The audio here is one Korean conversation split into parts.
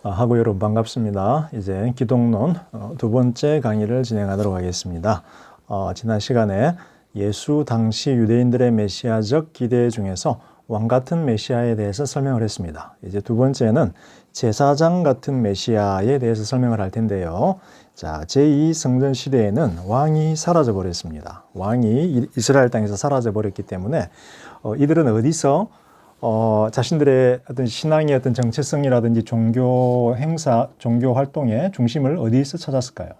하고 여러분 반갑습니다. 이제 기독론 두 번째 강의를 진행하도록 하겠습니다. 지난 시간에 예수 당시 유대인들의 메시아적 기대 중에서 왕 같은 메시아에 대해서 설명을 했습니다. 이제 두 번째는 제사장 같은 메시아에 대해서 설명을 할 텐데요. 자, 제2 성전 시대에는 왕이 사라져 버렸습니다. 왕이 이스라엘 땅에서 사라져 버렸기 때문에 이들은 어디서 자신들의 어떤 신앙의 어떤 정체성이라든지 종교 행사, 종교 활동의 중심을 어디에서 찾았을까요?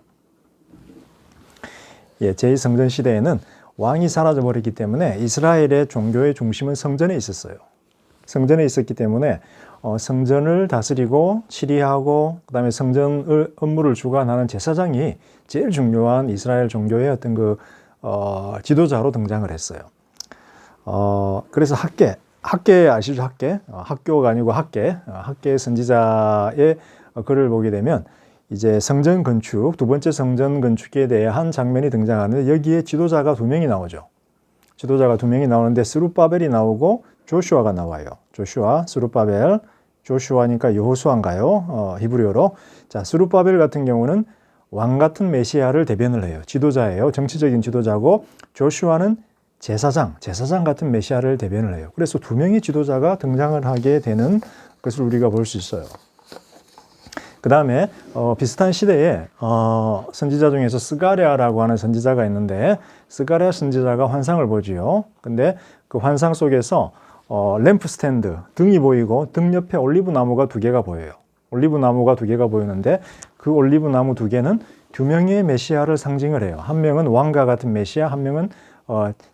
예, 제2성전 시대에는 왕이 사라져 버렸기 때문에 이스라엘의 종교의 중심은 성전에 있었어요. 성전에 있었기 때문에 성전을 다스리고 치리하고 그다음에 성전 업무를 주관하는 제사장이 제일 중요한 이스라엘 종교의 어떤 지도자로 등장을 했어요. 그래서 학계 아시죠? 학교가 아니고 학계 선지자의 글을 보게 되면 이제 성전 건축, 두 번째 성전 건축에 대한 장면이 등장하는데 여기에 지도자가 두 명이 나오죠. 지도자가 두 명이 나오는데 스룹바벨이 나오고 조슈아가 나와요. 조슈아, 스룹바벨, 조슈아니까 여호수아인가요? 히브리어로. 자, 스룹바벨 같은 경우는 왕 같은 메시아를 대변을 해요. 지도자예요. 정치적인 지도자고 조슈아는 제사장 같은 메시아를 대변을 해요. 그래서 두 명의 지도자가 등장을 하게 되는 것을 우리가 볼 수 있어요. 그 다음에 비슷한 시대에 선지자 중에서 스가랴라고 하는 선지자가 있는데 스가랴 선지자가 환상을 보지요. 근데 그 환상 속에서 램프 스탠드, 등이 보이고 등 옆에 올리브 나무가 두 개가 보여요. 올리브 나무가 두 개가 보이는데 그 올리브 나무 두 개는 두 명의 메시아를 상징을 해요. 한 명은 왕과 같은 메시아, 한 명은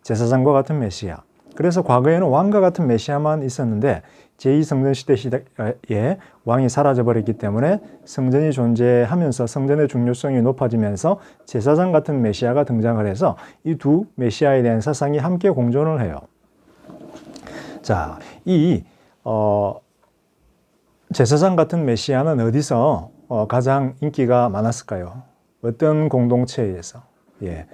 제사장과 같은 메시아. 그래서 과거에는 왕과 같은 메시아만 있었는데 제2성전 시대에 왕이 사라져버렸기 때문에 성전이 존재하면서 성전의 중요성이 높아지면서 제사장 같은 메시아가 등장을 해서 이 두 메시아에 대한 사상이 함께 공존을 해요. 자, 이 제사장 같은 메시아는 어디서 가장 인기가 많았을까요? 어떤 공동체에서? 예.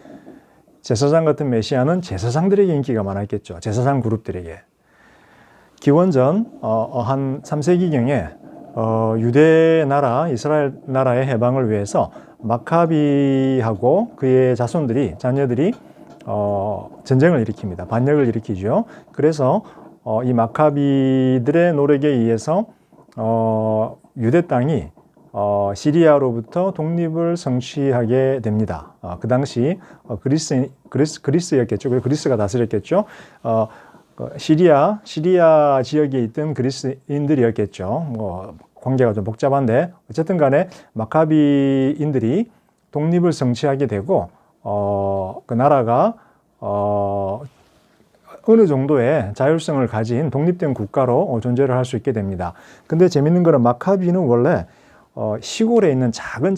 제사장 같은 메시아는 제사장들에게 인기가 많았겠죠. 제사장 그룹들에게. 기원전 한 3세기경에 유대 나라, 이스라엘 나라의 해방을 위해서 마카비하고 그의 자녀들이 전쟁을 일으킵니다. 반역을 일으키죠. 그래서 이 마카비들의 노력에 의해서 유대 땅이 시리아로부터 독립을 성취하게 됩니다. 그 당시 그리스였겠죠. 그리스가 다스렸겠죠. 시리아 지역에 있던 그리스인들이었겠죠. 관계가 좀 복잡한데 어쨌든 간에 마카비인들이 독립을 성취하게 되고 그 나라가 어느 정도의 자율성을 가진 독립된 국가로 존재를 할 수 있게 됩니다. 근데 재밌는 거는 마카비는 원래 시골에 있는 작은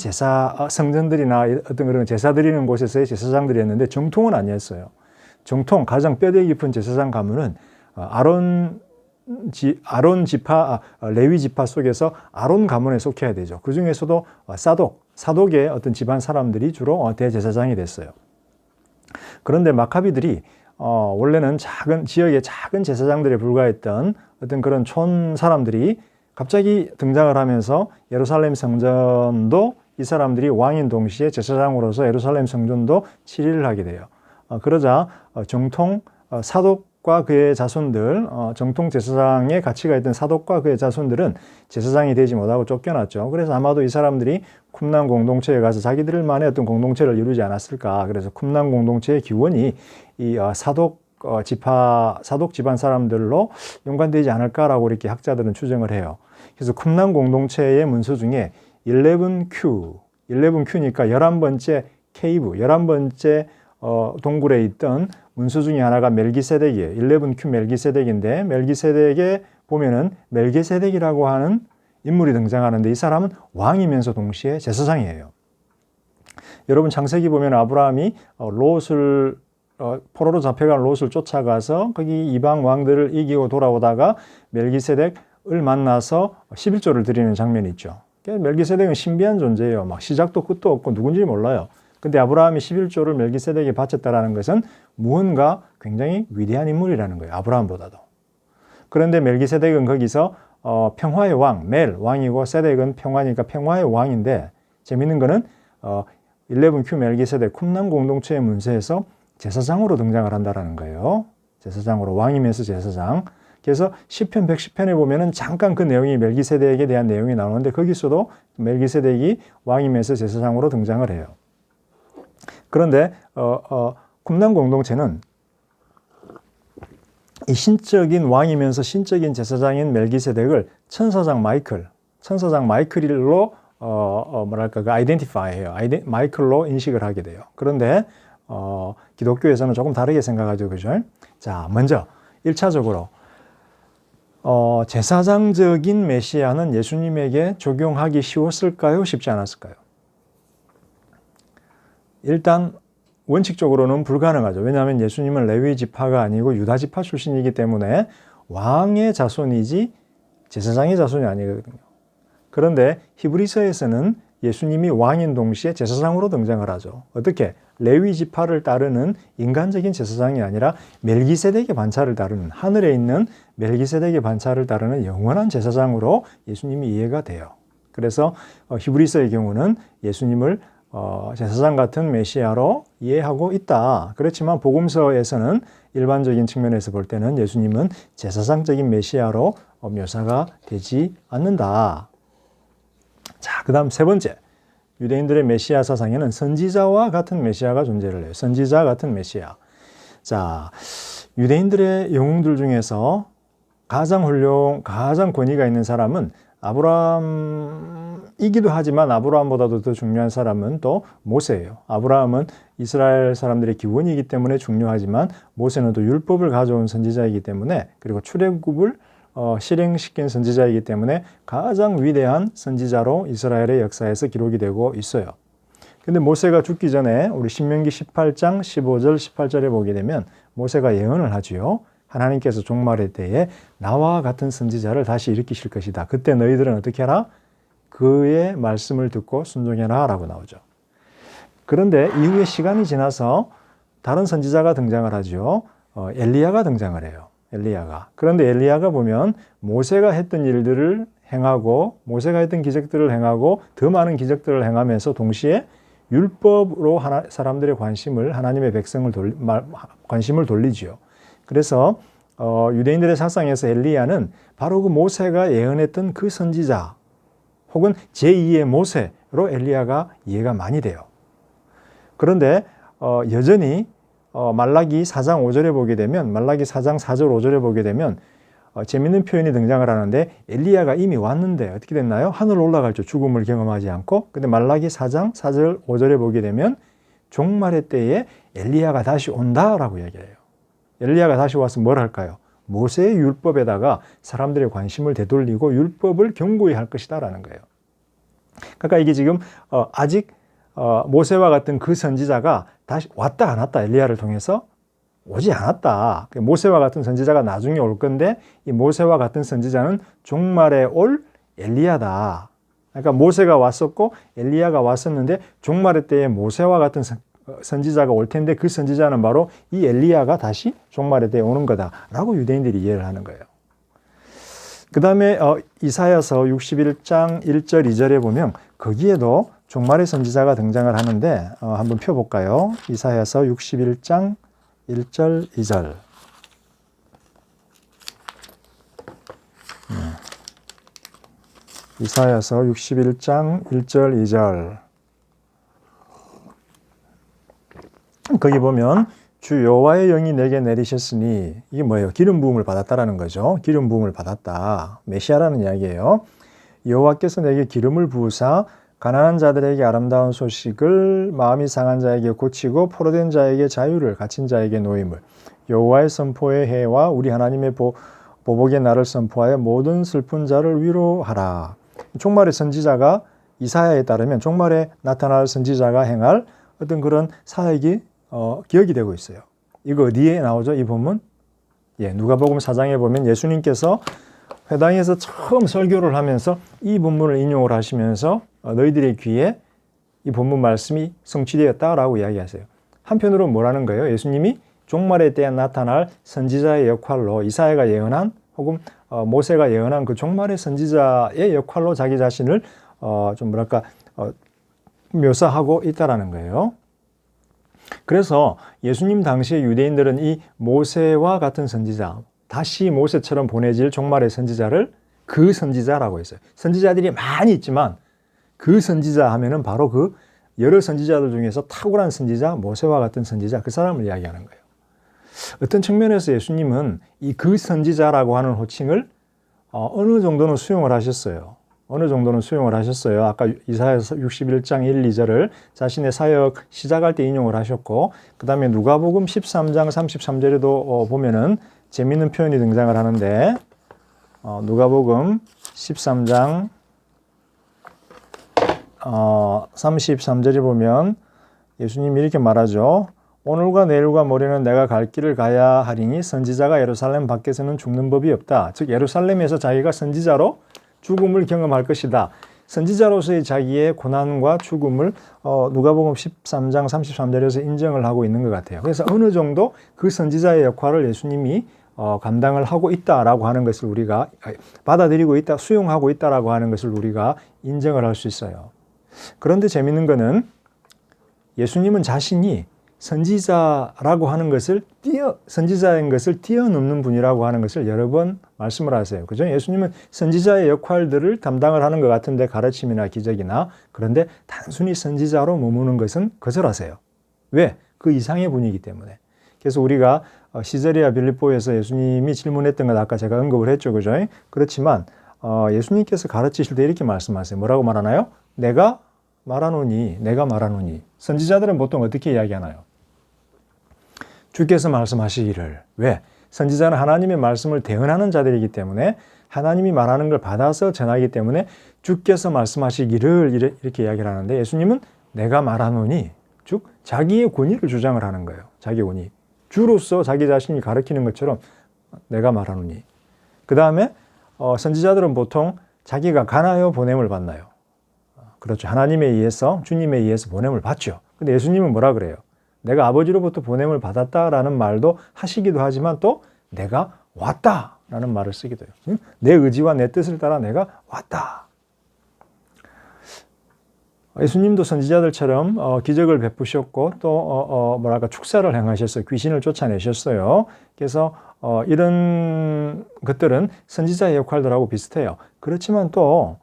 성전들이나 어떤 그런 제사 드리는 곳에서의 제사장들이었는데 정통은 아니었어요. 정통, 가장 뼈대 깊은 제사장 가문은 레위 지파 속에서 아론 가문에 속해야 되죠. 그 중에서도 사독의 어떤 집안 사람들이 주로 대제사장이 됐어요. 그런데 마카비들이 원래는 지역의 작은 제사장들에 불과했던 어떤 그런 촌 사람들이 갑자기 등장을 하면서 예루살렘 성전도 이 사람들이 왕인 동시에 제사장으로서 예루살렘 성전도 치리를 하게 돼요. 그러자 정통 사독과 그의 자손들, 정통 제사장의 가치가 있던 사독과 그의 자손들은 제사장이 되지 못하고 쫓겨났죠. 그래서 아마도 이 사람들이 쿰난 공동체에 가서 자기들만의 어떤 공동체를 이루지 않았을까. 그래서 쿰난 공동체의 기원이 이 사독 집안 사람들로 연관되지 않을까라고 이렇게 학자들은 추정을 해요. 그래서 쿰난 공동체의 문서 중에 11Q니까 11번째 케이브, 11번째 동굴에 있던 문서 중에 하나가 멜기세덱이에요. 11Q 멜기세덱인데 멜기세덱에 보면은 멜기세덱이라고 하는 인물이 등장하는데 이 사람은 왕이면서 동시에 제사장이에요. 여러분 창세기 보면 아브라함이 포로로 잡혀간 롯을 쫓아가서 거기 이방 왕들을 이기고 돌아오다가 멜기세덱을 만나서 11조를 드리는 장면이 있죠. 멜기세덱은 신비한 존재예요. 막 시작도 끝도 없고 누군지 몰라요. 근데 아브라함이 11조를 멜기세덱에 바쳤다라는 것은 무언가 굉장히 위대한 인물이라는 거예요. 아브라함보다도. 그런데 멜기세덱은 거기서 평화의 왕, 멜 왕이고 세덱은 평화니까 평화의 왕인데 재밌는 거는 11Q 멜기세덱 쿰남 공동체의 문서에서 제사장으로 등장을 한다라는 거예요. 제사장으로 왕이면서 제사장. 그래서 시편 110편에 보면은 잠깐 그 내용이 멜기세덱에 대한 내용이 나오는데 거기서도 멜기세덱이 왕이면서 제사장으로 등장을 해요. 그런데 쿰남 공동체는 이 신적인 왕이면서 신적인 제사장인 멜기세덱을 천사장 마이클로 그 아이덴티파이해요. 마이클로 인식을 하게 돼요. 그런데 기독교에서는 조금 다르게 생각하죠, 그죠? 자, 먼저 1차적으로 제사장적인 메시아는 예수님에게 적용하기 쉬웠을까요? 쉽지 않았을까요? 일단 원칙적으로는 불가능하죠. 왜냐하면 예수님은 레위 지파가 아니고 유다 지파 출신이기 때문에 왕의 자손이지 제사장의 자손이 아니거든요. 그런데 히브리서에서는 예수님이 왕인 동시에 제사장으로 등장을 하죠. 어떻게? 레위 지파를 따르는 인간적인 제사장이 아니라 멜기세덱의 반차를 따르는, 하늘에 있는 멜기세덱의 반차를 따르는 영원한 제사장으로 예수님이 이해가 돼요. 그래서 히브리서의 경우는 예수님을 제사장 같은 메시아로 이해하고 있다. 그렇지만 복음서에서는 일반적인 측면에서 볼 때는 예수님은 제사장적인 메시아로 묘사가 되지 않는다. 자, 그 다음 세 번째. 유대인들의 메시아 사상에는 선지자와 같은 메시아가 존재를 해요. 선지자 같은 메시아. 자, 유대인들의 영웅들 중에서 가장 권위가 있는 사람은 아브라함이기도 하지만 아브라함보다도 더 중요한 사람은 또 모세예요. 아브라함은 이스라엘 사람들의 기원이기 때문에 중요하지만 모세는 또 율법을 가져온 선지자이기 때문에 그리고 출애굽을 실행시킨 선지자이기 때문에 가장 위대한 선지자로 이스라엘의 역사에서 기록이 되고 있어요. 근데 모세가 죽기 전에 우리 신명기 18장 15절 18절에 보게 되면 모세가 예언을 하지요. 하나님께서 종말의 때에 나와 같은 선지자를 다시 일으키실 것이다. 그때 너희들은 어떻게 하라? 그의 말씀을 듣고 순종해라 라고 나오죠. 그런데 이후에 시간이 지나서 다른 선지자가 등장을 하죠. 엘리야가 등장을 해요. 엘리야가. 그런데 엘리야가 보면 모세가 했던 일들을 행하고 모세가 했던 기적들을 행하고 더 많은 기적들을 행하면서 동시에 율법으로 사람들의 관심을 하나님의 백성을 관심을 돌리지요. 그래서 유대인들의 사상에서 엘리야는 바로 그 모세가 예언했던 그 선지자 혹은 제2의 모세로 엘리야가 이해가 많이 돼요. 그런데 여전히 말라기 4장 5절에 보게 되면 말라기 4장 4절 5절에 보게 되면 재밌는 표현이 등장을 하는데 엘리야가 이미 왔는데 어떻게 됐나요? 하늘 올라갈 줄 죽음을 경험하지 않고 근데 말라기 4장 4절 5절에 보게 되면 종말의 때에 엘리야가 다시 온다라고 얘기해요. 엘리야가 다시 와서 뭘 할까요? 모세의 율법에다가 사람들의 관심을 되돌리고 율법을 견고히 할 것이다라는 거예요. 그러니까 이게 지금 아직 모세와 같은 그 선지자가 다시 왔다 안 왔다 엘리야를 통해서 오지 않았다. 모세와 같은 선지자가 나중에 올 건데 이 모세와 같은 선지자는 종말에 올 엘리야다. 그러니까 모세가 왔었고 엘리야가 왔었는데 종말의 때에 모세와 같은 선지자가 올 텐데 그 선지자는 바로 이 엘리야가 다시 종말의 때에 오는 거다라고 유대인들이 이해를 하는 거예요. 그 다음에 이사야서 61장 1절 2절에 보면 거기에도 종말의 선지자가 등장을 하는데 한번 펴볼까요? 이사야서 61장 1절 2절 이사야서 61장 1절 2절 거기 보면 주 여호와의 영이 내게 내리셨으니 이게 뭐예요? 기름 부음을 받았다라는 거죠. 기름 부음을 받았다. 메시아라는 이야기예요. 여호와께서 내게 기름을 부으사 가난한 자들에게 아름다운 소식을 마음이 상한 자에게 고치고 포로된 자에게 자유를 갇힌 자에게 노임을 여호와의 선포의 해와 우리 하나님의 보복의 날을 선포하여 모든 슬픈 자를 위로하라. 종말의 선지자가 이사야에 따르면 종말에 나타날 선지자가 행할 어떤 그런 사역이 기억이 되고 있어요. 이거 어디에 나오죠? 이 본문? 누가복음 4장에 보면 예수님께서 회당에서 처음 설교를 하면서 이 본문을 인용을 하시면서 너희들의 귀에 이 본문 말씀이 성취되었다라고 이야기하세요. 한편으로는 뭐라는 거예요? 예수님이 종말에 때에 나타날 선지자의 역할로 이사야가 예언한 혹은 모세가 예언한 그 종말의 선지자의 역할로 자기 자신을 좀 뭐랄까 묘사하고 있다라는 거예요. 그래서 예수님 당시의 유대인들은 이 모세와 같은 선지자, 다시 모세처럼 보내질 종말의 선지자를 그 선지자라고 했어요. 선지자들이 많이 있지만 그 선지자 하면은 바로 그 여러 선지자들 중에서 탁월한 선지자, 모세와 같은 선지자, 그 사람을 이야기하는 거예요. 어떤 측면에서 예수님은 이 그 선지자라고 하는 호칭을 어느 정도는 수용을 하셨어요. 어느 정도는 수용을 하셨어요. 아까 이사야서 61장 1, 2절을 자신의 사역 시작할 때 인용을 하셨고, 그 다음에 누가복음 13장 33절에도 보면은 재미있는 표현이 등장을 하는데, 누가복음 13장 33절에 보면 예수님이 이렇게 말하죠. 오늘과 내일과 모레는 내가 갈 길을 가야 하리니 선지자가 예루살렘 밖에서는 죽는 법이 없다. 즉 예루살렘에서 자기가 선지자로 죽음을 경험할 것이다. 선지자로서의 자기의 고난과 죽음을 누가복음 13장 33절에서 인정을 하고 있는 것 같아요. 그래서 어느 정도 그 선지자의 역할을 예수님이 감당을 하고 있다라고 하는 것을 우리가 받아들이고 있다, 수용하고 있다라고 하는 것을 우리가 인정을 할 수 있어요. 그런데 재밌는 거는 예수님은 자신이 선지자라고 하는 것을 선지자인 것을 뛰어넘는 분이라고 하는 것을 여러 번 말씀을 하세요. 그죠? 예수님은 선지자의 역할들을 담당을 하는 것 같은데 가르침이나 기적이나, 그런데 단순히 선지자로 머무는 것은 거절하세요. 왜? 그 이상의 분이기 때문에. 그래서 우리가 시자리아 빌립보에서 예수님이 질문했던 것 아까 제가 언급을 했죠. 그죠? 그렇지만 예수님께서 가르치실 때 이렇게 말씀하세요. 뭐라고 말하나요? 내가 말하노니, 내가 말하노니. 선지자들은 보통 어떻게 이야기하나요? 주께서 말씀하시기를. 왜? 선지자는 하나님의 말씀을 대언하는 자들이기 때문에 하나님이 말하는 걸 받아서 전하기 때문에 주께서 말씀하시기를 이렇게 이야기를 하는데, 예수님은 내가 말하노니, 즉 자기의 권위를 주장을 하는 거예요. 자기의 권위. 주로서 자기 자신이 가르치는 것처럼 내가 말하노니. 그 다음에 선지자들은 보통 자기가 가나요, 보냄을 받나요? 그렇죠. 하나님에 의해서, 주님에 의해서 보냄을 받죠. 근데 예수님은 뭐라 그래요? 내가 아버지로부터 보냄을 받았다라는 말도 하시기도 하지만 또 내가 왔다라는 말을 쓰기도 해요. 내 의지와 내 뜻을 따라 내가 왔다. 예수님도 선지자들처럼 기적을 베푸셨고 또 축사를 행하셨어요. 귀신을 쫓아내셨어요. 그래서 이런 것들은 선지자의 역할들하고 비슷해요. 그렇지만 또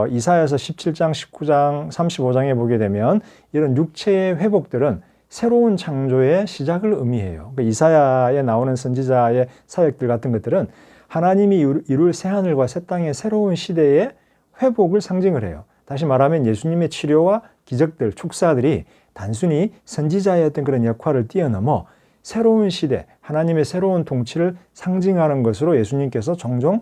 이사야서 17장, 19장, 35장에 보게 되면 이런 육체의 회복들은 새로운 창조의 시작을 의미해요. 그러니까 이사야에 나오는 선지자의 사역들 같은 것들은 하나님이 이룰 새하늘과 새 땅의 새로운 시대의 회복을 상징을 해요. 다시 말하면 예수님의 치료와 기적들, 축사들이 단순히 선지자의 어떤 그런 역할을 뛰어넘어 새로운 시대, 하나님의 새로운 통치를 상징하는 것으로 예수님께서 종종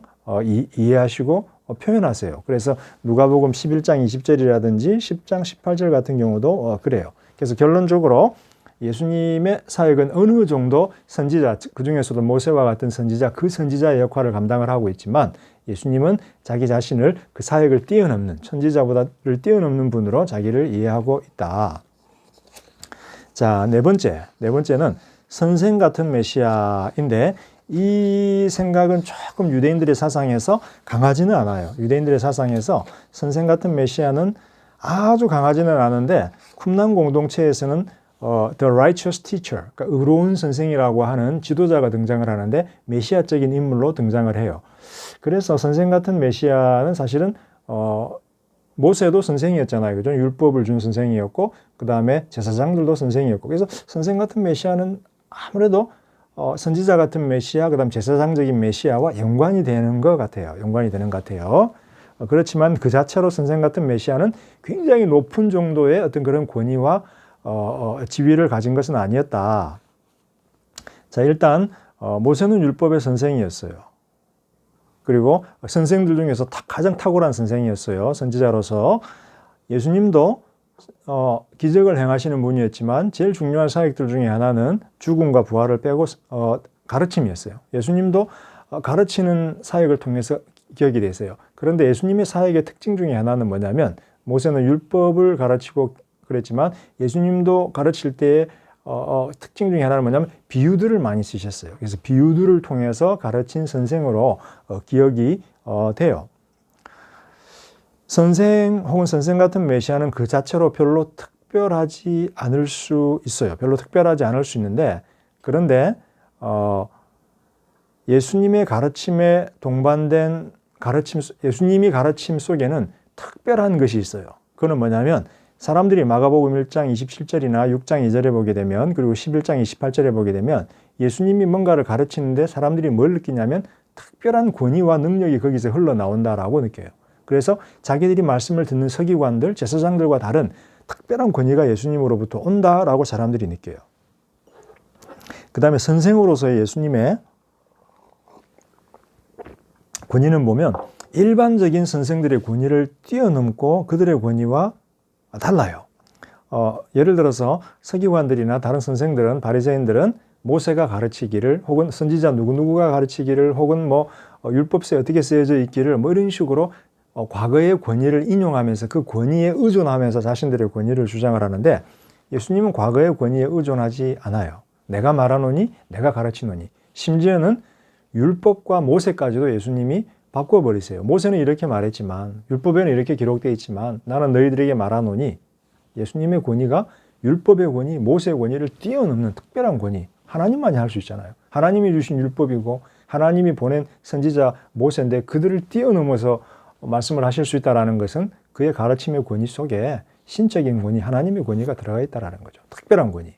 이해하시고 표현하세요. 그래서 누가복음 11장 20절이라든지 10장 18절 같은 경우도 그래요. 그래서 결론적으로 예수님의 사역은 어느 정도 선지자, 그 중에서도 모세와 같은 선지자, 그 선지자의 역할을 감당을 하고 있지만 예수님은 자기 자신을 그 사역을 뛰어넘는, 선지자보다를 뛰어넘는 분으로 자기를 이해하고 있다. 자, 네 번째는 선생 같은 메시아인데, 이 생각은 조금 유대인들의 사상에서 강하지는 않아요. 유대인들의 사상에서 선생 같은 메시아는 아주 강하지는 않은데, 쿰란 공동체에서는 The Righteous Teacher, 그러니까 의로운 선생이라고 하는 지도자가 등장을 하는데 메시아적인 인물로 등장을 해요. 그래서 선생 같은 메시아는 사실은 모세도 선생이었잖아요. 그죠? 율법을 준 선생이었고, 그 다음에 제사장들도 선생이었고, 그래서 선생 같은 메시아는 아무래도 선지자 같은 메시아, 그 다음 제사장적인 메시아와 연관이 되는 것 같아요. 연관이 되는 것 같아요. 그렇지만 그 자체로 선생 같은 메시아는 굉장히 높은 정도의 어떤 그런 권위와 지위를 가진 것은 아니었다. 자, 일단 모세는 율법의 선생이었어요. 그리고 선생들 중에서 가장 탁월한 선생이었어요. 선지자로서. 예수님도 기적을 행하시는 분이었지만 제일 중요한 사역들 중에 하나는 죽음과 부활을 빼고 가르침이었어요. 예수님도 가르치는 사역을 통해서 기억이 되세요. 그런데 예수님의 사역의 특징 중에 하나는 뭐냐면, 모세는 율법을 가르치고 그랬지만 예수님도 가르칠 때에 특징 중에 하나는 뭐냐면 비유들을 많이 쓰셨어요. 그래서 비유들을 통해서 가르친 선생으로 기억이 돼요. 선생 혹은 선생 같은 메시아는 그 자체로 별로 특별하지 않을 수 있어요. 별로 특별하지 않을 수 있는데, 그런데 예수님의 가르침에 동반된 예수님이 가르침 속에는 특별한 것이 있어요. 그건 뭐냐면 사람들이 마가복음 1장 27절이나 6장 2절에 보게 되면, 그리고 11장 28절에 보게 되면 예수님이 뭔가를 가르치는데 사람들이 뭘 느끼냐면 특별한 권위와 능력이 거기서 흘러나온다라고 느껴요. 그래서 자기들이 말씀을 듣는 서기관들, 제사장들과 다른 특별한 권위가 예수님으로부터 온다라고 사람들이 느껴요. 그 다음에 선생으로서의 예수님의 권위는 보면 일반적인 선생들의 권위를 뛰어넘고 그들의 권위와 달라요. 예를 들어서 서기관들이나 다른 선생들은, 바리새인들은 모세가 가르치기를, 혹은 선지자 누구누구가 가르치기를, 혹은 뭐 율법서에 어떻게 쓰여져 있기를, 뭐 이런 식으로 과거의 권위를 인용하면서 그 권위에 의존하면서 자신들의 권위를 주장을 하는데, 예수님은 과거의 권위에 의존하지 않아요. 내가 말하노니 내가 가르치노니. 심지어는 율법과 모세까지도 예수님이 바꿔버리세요. 모세는 이렇게 말했지만, 율법에는 이렇게 기록되어 있지만 나는 너희들에게 말하노니, 예수님의 권위가 율법의 권위, 모세의 권위를 뛰어넘는 특별한 권위, 하나님만이 할 수 있잖아요. 하나님이 주신 율법이고 하나님이 보낸 선지자 모세인데 그들을 뛰어넘어서 말씀을 하실 수 있다는 것은 그의 가르침의 권위 속에 신적인 권위, 하나님의 권위가 들어가 있다는 거죠. 특별한 권위.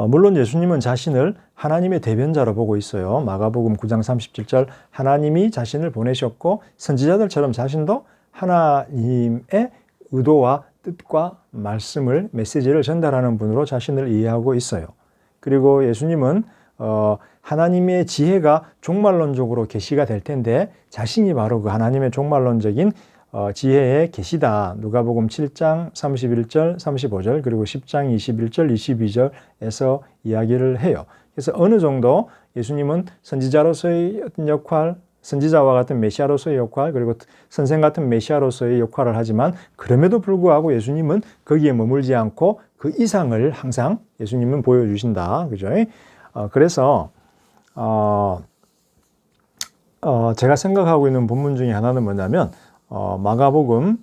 물론 예수님은 자신을 하나님의 대변자로 보고 있어요. 마가복음 9장 37절, 하나님이 자신을 보내셨고 선지자들처럼 자신도 하나님의 의도와 뜻과 말씀을, 메시지를 전달하는 분으로 자신을 이해하고 있어요. 그리고 예수님은 하나님의 지혜가 종말론적으로 계시가 될 텐데 자신이 바로 그 하나님의 종말론적인 지혜의 계시다. 누가복음 7장 31절, 35절, 그리고 10장 21절, 22절에서 이야기를 해요. 그래서 어느 정도 예수님은 선지자로서의 어떤 역할, 선지자와 같은 메시아로서의 역할, 그리고 선생 같은 메시아로서의 역할을 하지만 그럼에도 불구하고 예수님은 거기에 머물지 않고 그 이상을 항상 예수님은 보여주신다. 그죠? 그래서 제가 생각하고 있는 본문 중에 하나는 뭐냐면 마가복음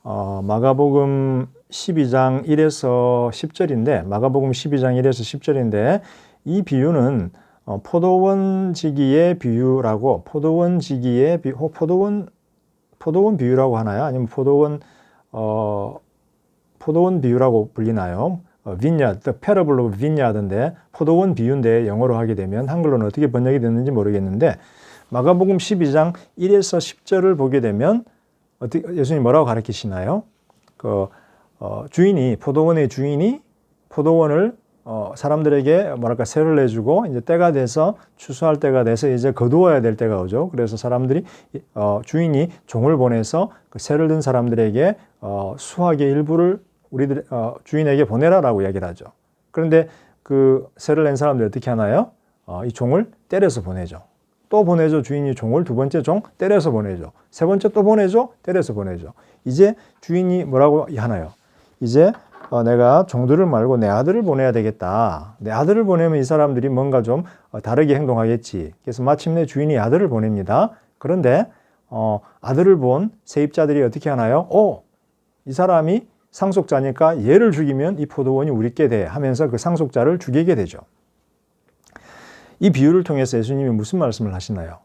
12장 1에서 10절인데, 마가복음 12장 1에서 10절인데 이 비유는 포도원지기의 비유라고, 포도원지기의 포도원 비유라고 하나요? 아니면 포도원 비유라고 불리나요? vineyard, the parable of vineyard인데 포도원 비유인데 영어로 하게 되면 한글로는 어떻게 번역이 됐는지 모르겠는데, 마가복음 12장 1에서 10절을 보게 되면 예수님이 뭐라고 가르치시나요? 포도원의 주인이 포도원을 사람들에게 세를 내주고 이제 때가 돼서 추수할 때가 돼서 이제 거두어야 될 때가 오죠. 그래서 사람들이 주인이 종을 보내서 그 세를 든 사람들에게 수확의 일부를 주인에게 보내라라고 이야기를 하죠. 그런데 그 세를 낸 사람들이 어떻게 하나요? 이 종을 때려서 보내죠. 또 보내죠. 주인이 종을 두 번째 종 때려서 보내죠. 세 번째 또 보내죠. 때려서 보내죠. 이제 주인이 뭐라고 하나요? 이제 내가 종들을 말고 내 아들을 보내야 되겠다. 내 아들을 보내면 이 사람들이 뭔가 좀 다르게 행동하겠지. 그래서 마침내 주인이 아들을 보냅니다. 그런데 아들을 본 세입자들이 어떻게 하나요? 이 사람이 상속자니까 얘를 죽이면 이 포도원이 우리께 돼 하면서 그 상속자를 죽이게 되죠. 이 비유를 통해서 예수님이 무슨 말씀을 하시나요?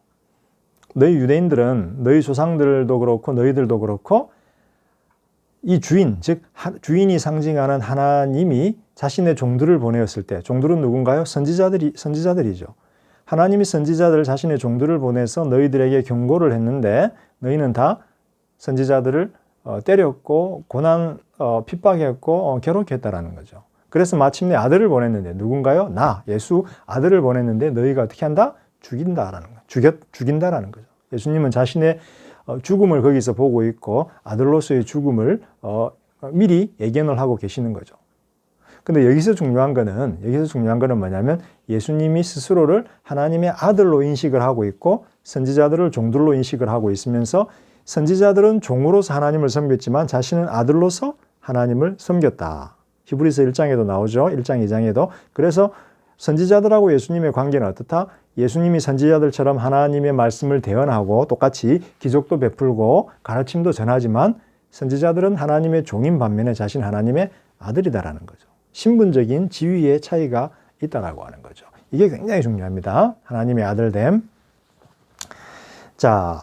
너희 유대인들은, 너희 조상들도 그렇고 너희들도 그렇고 이 주인, 즉 주인이 상징하는 하나님이 자신의 종들을 보내었을 때, 종들은 누군가요? 선지자들이죠. 하나님이 선지자들을, 자신의 종들을 보내서 너희들에게 경고를 했는데 너희는 다 선지자들을 때렸고 핍박했고 괴롭혔다라는 거죠. 그래서 마침내 아들을 보냈는데, 누군가요? 예수 아들을 보냈는데 너희가 어떻게 한다? 죽인다라는 거죠. 죽인다라는 거죠. 예수님은 자신의 죽음을 거기서 보고 있고 아들로서의 죽음을 미리 예견을 하고 계시는 거죠. 근데 여기서 중요한 거는 뭐냐면 예수님이 스스로를 하나님의 아들로 인식을 하고 있고 선지자들을 종들로 인식을 하고 있으면서 선지자들은 종으로서 하나님을 섬겼지만 자신은 아들로서 하나님을 섬겼다. 히브리서 1장에도 나오죠. 1장, 2장에도. 그래서 선지자들하고 예수님의 관계는 어떻다? 예수님이 선지자들처럼 하나님의 말씀을 대언하고 똑같이 기적도 베풀고 가르침도 전하지만 선지자들은 하나님의 종인 반면에 자신 하나님의 아들이다라는 거죠. 신분적인 지위의 차이가 있다라고 하는 거죠. 이게 굉장히 중요합니다. 하나님의 아들됨. 자,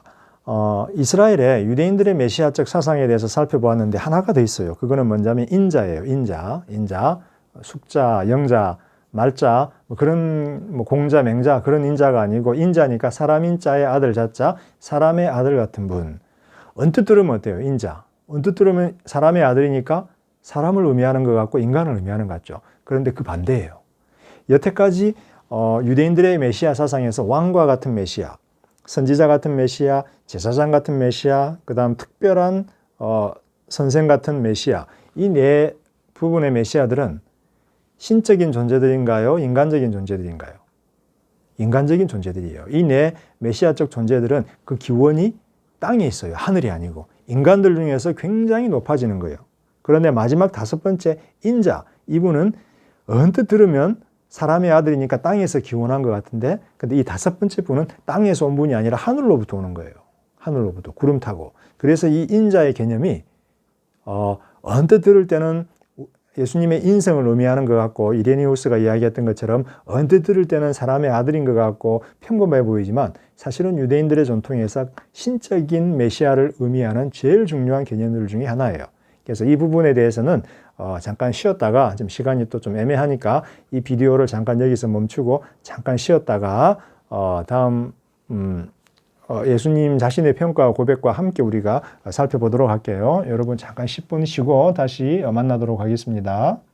이스라엘의 유대인들의 메시아적 사상에 대해서 살펴보았는데 하나가 더 있어요. 그거는 뭐냐면 인자예요. 인자, 숙자, 영자, 말자, 그런 공자, 맹자 그런 인자가 아니고 인자니까 사람 인자의 아들 자자, 사람의 아들 같은 분. 언뜻 들으면 어때요? 인자. 언뜻 들으면 사람의 아들이니까 사람을 의미하는 것 같고 인간을 의미하는 것 같죠. 그런데 그 반대예요. 여태까지 유대인들의 메시아 사상에서 왕과 같은 메시아, 선지자 같은 메시아, 제사장 같은 메시아, 그 다음 특별한 선생 같은 메시아, 이 네 부분의 메시아들은 신적인 존재들인가요? 인간적인 존재들인가요? 인간적인 존재들이에요. 이 네 메시아적 존재들은 그 기원이 땅에 있어요. 하늘이 아니고. 인간들 중에서 굉장히 높아지는 거예요. 그런데 마지막 다섯 번째 인자, 이분은 언뜻 들으면 사람의 아들이니까 땅에서 기원한 것 같은데, 근데 이 다섯 번째 분은 땅에서 온 분이 아니라 하늘로부터 오는 거예요. 하늘로부터 구름 타고. 그래서 이 인자의 개념이 언뜻 들을 때는 예수님의 인성을 의미하는 것 같고, 이레니우스가 이야기했던 것처럼 언뜻 들을 때는 사람의 아들인 것 같고 평범해 보이지만 사실은 유대인들의 전통에서 신적인 메시아를 의미하는 제일 중요한 개념들 중에 하나예요. 그래서 이 부분에 대해서는 잠깐 쉬었다가, 지금 시간이 또 좀 애매하니까 이 비디오를 잠깐 여기서 멈추고 잠깐 쉬었다가 다음 예수님 자신의 평가와 고백과 함께 우리가 살펴보도록 할게요. 여러분 잠깐 10분 쉬고 다시 만나도록 하겠습니다.